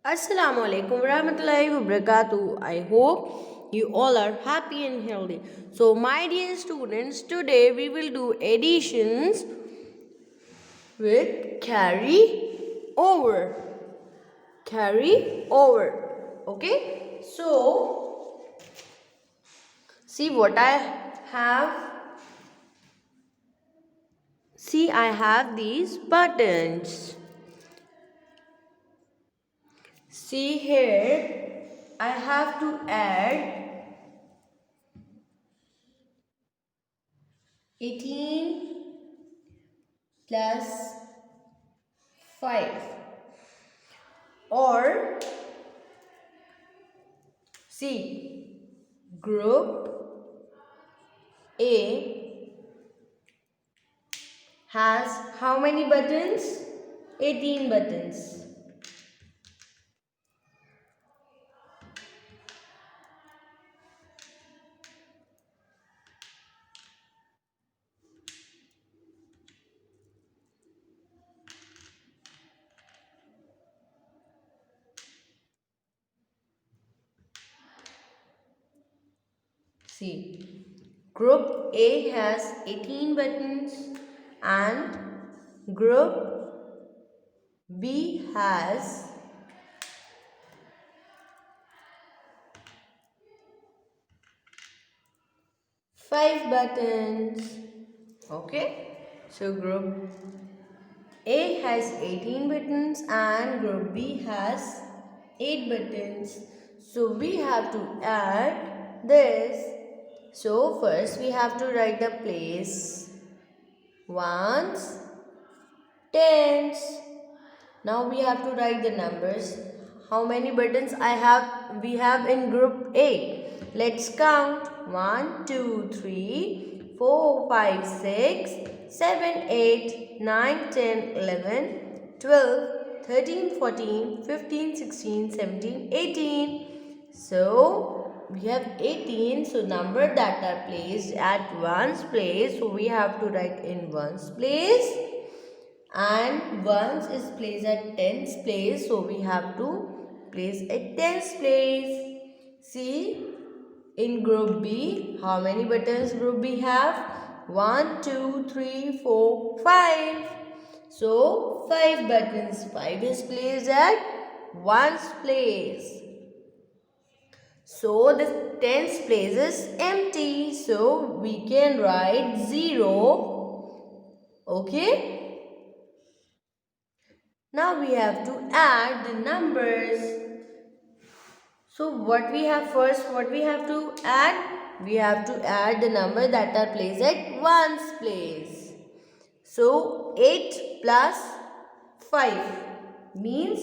Assalamu alaikum warahmatullahi wabarakatuh. I hope you all are happy and healthy. So, my dear students, today we will do additions with carry over. Carry over. Okay? So, see what I have. See, I have these buttons. See here, I have to add 18 plus 5, or see, group A has how many buttons? 18 buttons. See, group A has 18 buttons and group B has 5 buttons. Okay, so group A has 18 buttons and group B has 8 buttons. So we have to add this. So first we have to write the place, ones, tens. Now we have to write the numbers. How many buttons we have in group A? Let's count. 1, 2, 3, 4, 5, 6, 7, 8, 9, 10, 11, 12, 13, 14, 15, 16, 17, 18. So we have 18. So number that are placed at ones place. So we have to write in ones place. And ones is placed at tens place, so we have to place at tens place. See, in group B, how many buttons group B have? 1, 2, 3, 4, 5. So 5 buttons. 5 is placed at ones place. So the tens place is empty, so we can write 0. Okay. Now we have to add the numbers. So what we have first, what we have to add? We have to add the number that are placed at ones place. So 8 plus 5 means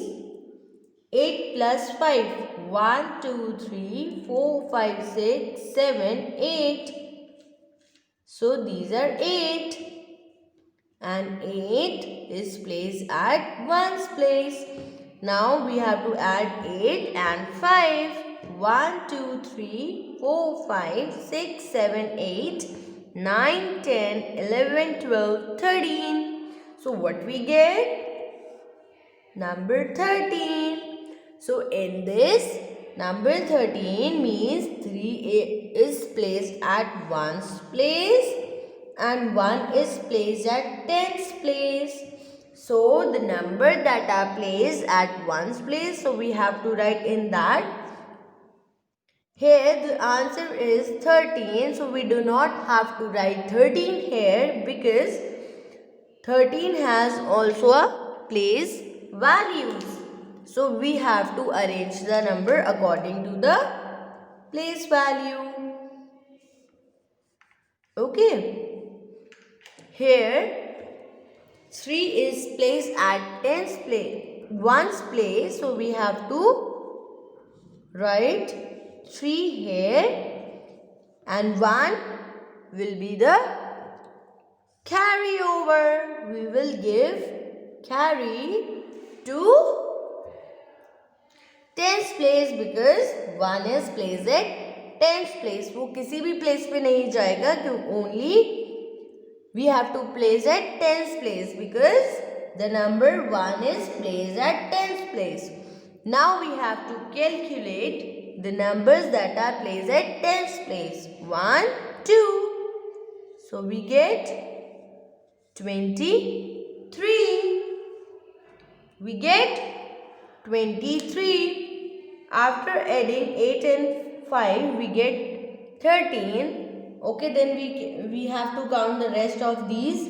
8 plus 5. 1, 2, 3, 4, 5, 6, 7, 8. So these are 8. And 8 is placed at ones place. Now we have to add 8 and 5. 1, 2, 3, 4, 5, 6, 7, 8, 9, 10, 11, 12, 13. So what we get? Number 13. So in this, number 13 means 3 is placed at ones place and 1 is placed at tens place. So the number that are placed at ones place, so we have to write in that. Here the answer is 13, so we do not have to write 13 here because 13 has also a place values. So we have to arrange the number according to the place value. Okay. Here 3 is placed at tens place, ones place, so we have to write 3 here and 1 will be the carryover. We will give carry to tens place because 1 is placed at tens place. वो किसी भी place पे नहीं जाएगा क्यों only we have to place at tens place because the number 1 is placed at tens place. Now we have to calculate the numbers that are placed at tens place. 1, 2. So we get 23. We get 23. After adding 8 and 5, we get 13. Okay, then we have to count the rest of these.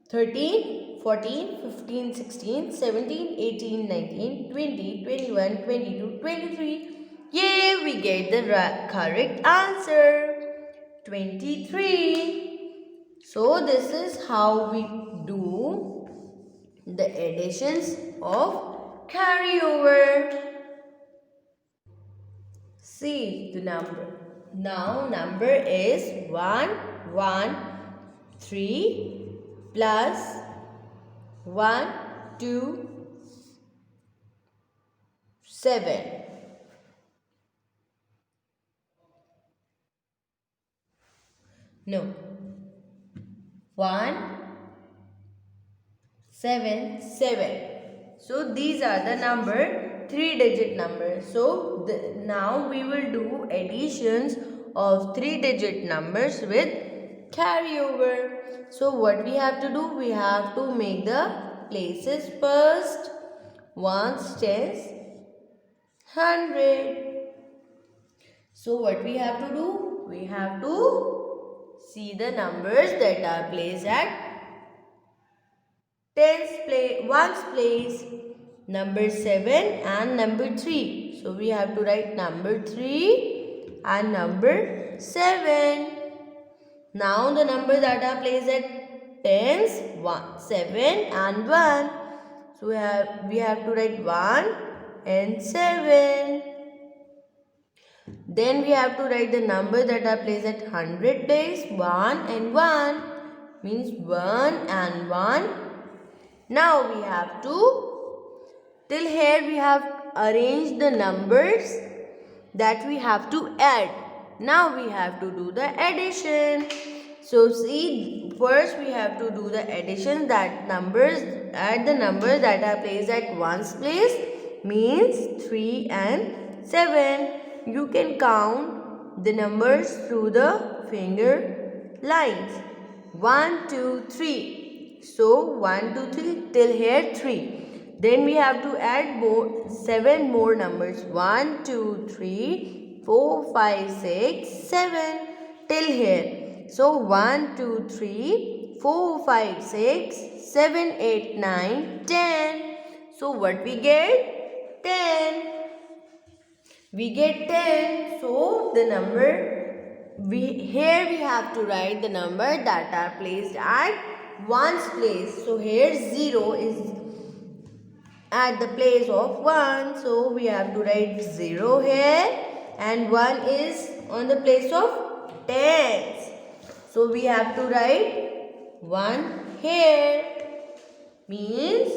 13, 14, 15, 16, 17, 18, 19, 20, 21, 22, 23. Yay, we get the correct answer. 23. So this is how we do the additions of carryover. See the number. Now number is 1, 1, 3 plus 1, 2, 7. No. 1, 7, 7. So these are the number 3-digit numbers. So now we will do additions of 3-digit numbers with carryover. So what we have to do? We have to make the places first. Ones, tens, 100. So what we have to do? We have to see the numbers that are placed at ones place, number 7 and number 3. So we have to write number 3 and number 7. Now the numbers that are placed at tens, 7 and 1. So we have to write 1 and 7. Then we have to write the numbers that are placed at 100 place, 1 and 1. Means 1 and 1. Now we have to, till here we have arranged the numbers that we have to add. Now we have to do the addition. So see, first we have to do the addition, that numbers, add the numbers that are placed at ones place, means 3 and 7. You can count the numbers through the finger lines. 1, 2, 3. So 1, 2, 3 till here 3. Then we have to add 7 more numbers. 1, 2, 3, 4, 5, 6, 7 till here. So 1, 2, 3, 4, 5, 6, 7, 8, 9, 10. So what we get? 10. We get 10. So the number, here we have to write the number that are placed at ones place. So here 0 is at the place of 1. So we have to write 0 here, and 1 is on the place of tens. So we have to write 1 here. Means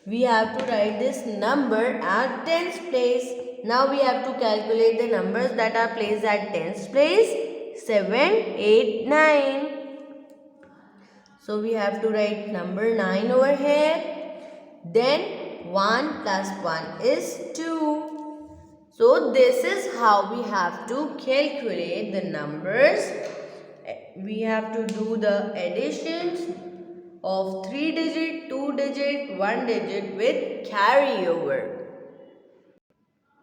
we have to write this number at tens place. Now we have to calculate the numbers that are placed at tens place. 7, 8, 9. So we have to write number 9 over here. Then 1 plus 1 is 2. So this is how we have to calculate the numbers. We have to do the additions of 3-digit, 2-digit, 1-digit with carryover.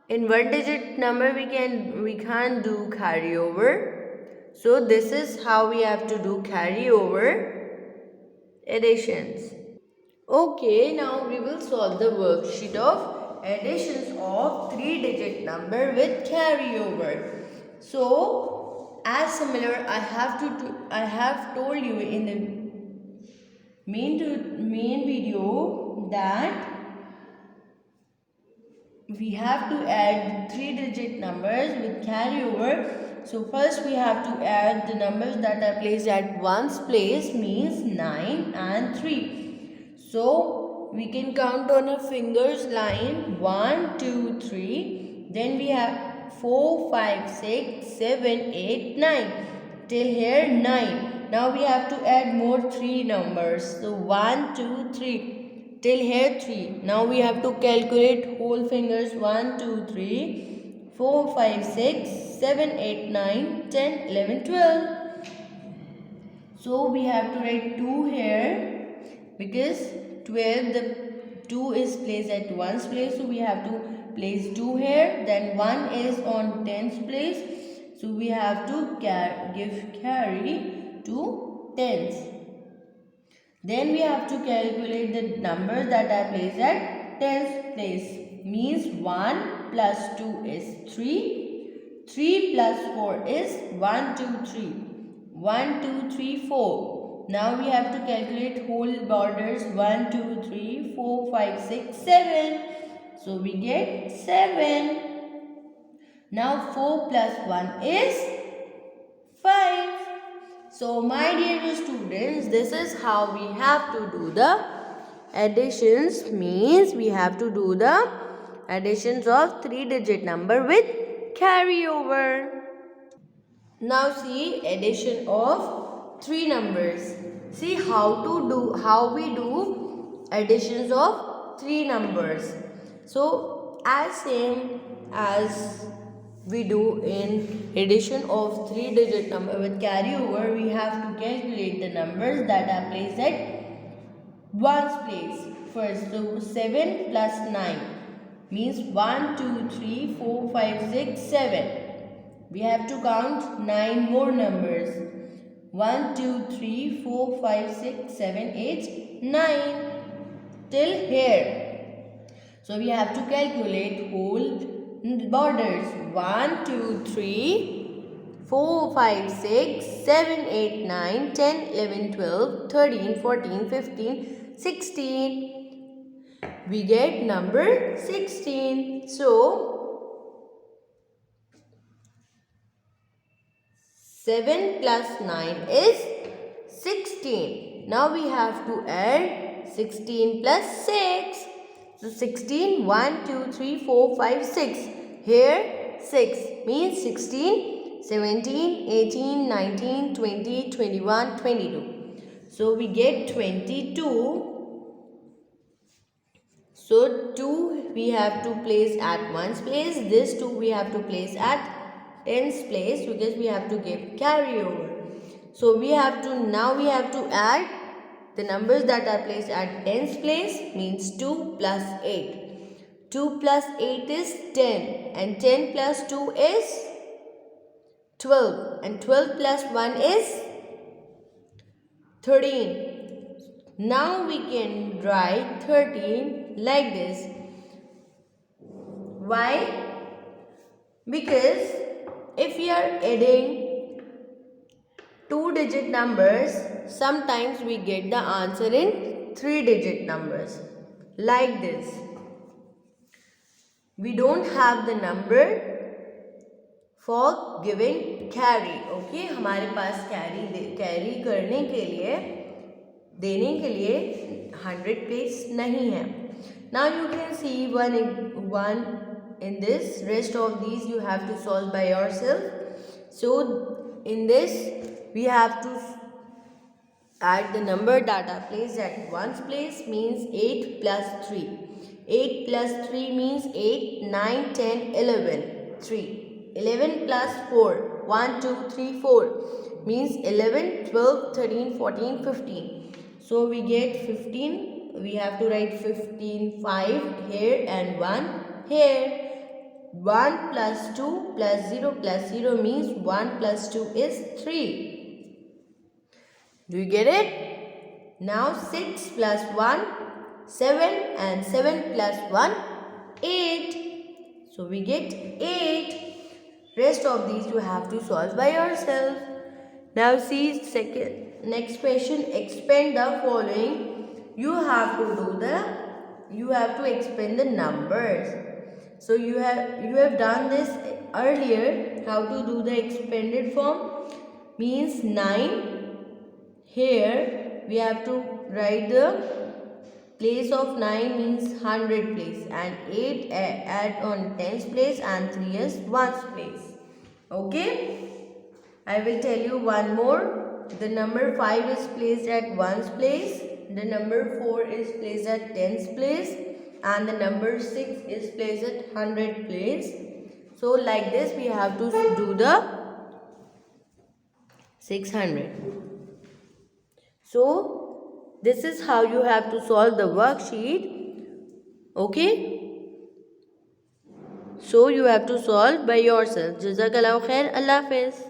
In 1-digit number we can't do carryover. So this is how we have to do carryover additions. Okay, now we will solve the worksheet of additions of 3-digit number with carryover. So as similar, I have told you in the main video that we have to add 3-digit numbers with carryover. So first we have to add the numbers that are placed at ones place, means 9 and 3. So we can count on a fingers line 1, 2, 3. Then we have 4, 5, 6, 7, 8, 9. Till here 9. Now we have to add more 3 numbers. So 1, 2, 3. till here 3. Now we have to calculate whole fingers 1, 2, 3, 4, 5, 6, 7, 8, 9, 10, 11, 12. So we have to write 2 here because 12 the 2 is placed at 1's place, so we have to place 2 here. Then 1 is on 10's place, so we have to give carry to 10's. Then we have to calculate the numbers that are placed at 10's place. Means 1 plus 2 is 3. 3 plus 4 is 1, 2, 3. 1, 2, 3, 4. Now we have to calculate whole borders 1, 2, 3, 4, 5, 6, 7. So we get 7. Now 4 plus 1 is 5. So my dear students, this is how we have to do the additions. Means we have to do the additions of 3-digit number with carryover. Now see addition of 3 numbers. See how we do additions of 3 numbers. So as same as we do in addition of 3-digit number with carryover, we have to calculate the numbers that are placed at 1's place. First, so 7 plus 9 means 1, 2, 3, 4, 5, 6, 7. We have to count 9 more numbers. 1, 2, 3, 4, 5, 6, 7, 8, 9 till here. So we have to calculate whole borders 1, 2, 3, 4, 5, 6, 7, 8, 9, 10, 11, 12, 13, 14, 15, 16. We get number 16. So 7 plus 9 is 16. Now we have to add 16 plus 6. So 16, 1, 2, 3, 4, 5, 6. Here 6 means 16, 17, 18, 19, 20, 21, 22. So we get 22. So 2 we have to place at 1's place. This 2 we have to place at 10's place because we have to give carryover. So now we have to add the numbers that are placed at 10's place means 2 plus 8. 2 plus 8 is 10 and 10 plus 2 is 12 and 12 plus 1 is 13. Now we can write 13 like this. Why? Because if we are adding 2-digit numbers, sometimes we get the answer in 3-digit numbers. Like this. We don't have the number for giving carry. Okay, हमारे पास carry करने के लिए देने के लिए 100 place नहीं है. Now you can see one in this. Rest of these you have to solve by yourself. So in this we have to add the number that are placed at 1's place means 8 plus 3. 8 plus 3 means 8, 9, 10, 11, 3. 11 plus 4, 1, 2, 3, 4 means 11, 12, 13, 14, 15. So we get 15. We have to write 15, 5 here and 1 here. 1 plus 2 plus 0 means 1 plus 2 is 3. Do you get it? Now 6 plus 1, 7 and 7 plus 1, 8. So we get 8. Rest of these you have to solve by yourself. Now see next question. Expand the following. You have to expand the numbers. So you have done this earlier. How to do the expanded form? Means 9. Here we have to write the place of 9 means 100 place and 8 add on 10's place and 3 is 1's place. Okay. I will tell you one more. The number 5 is placed at 1's place. the number 4 is placed at tens place and the number 6 is placed at hundred place. So like this we have to do the 600. So this is how you have to solve the worksheet. Okay. So you have to solve by yourself. Jazakallahu khair. Allah Hafiz.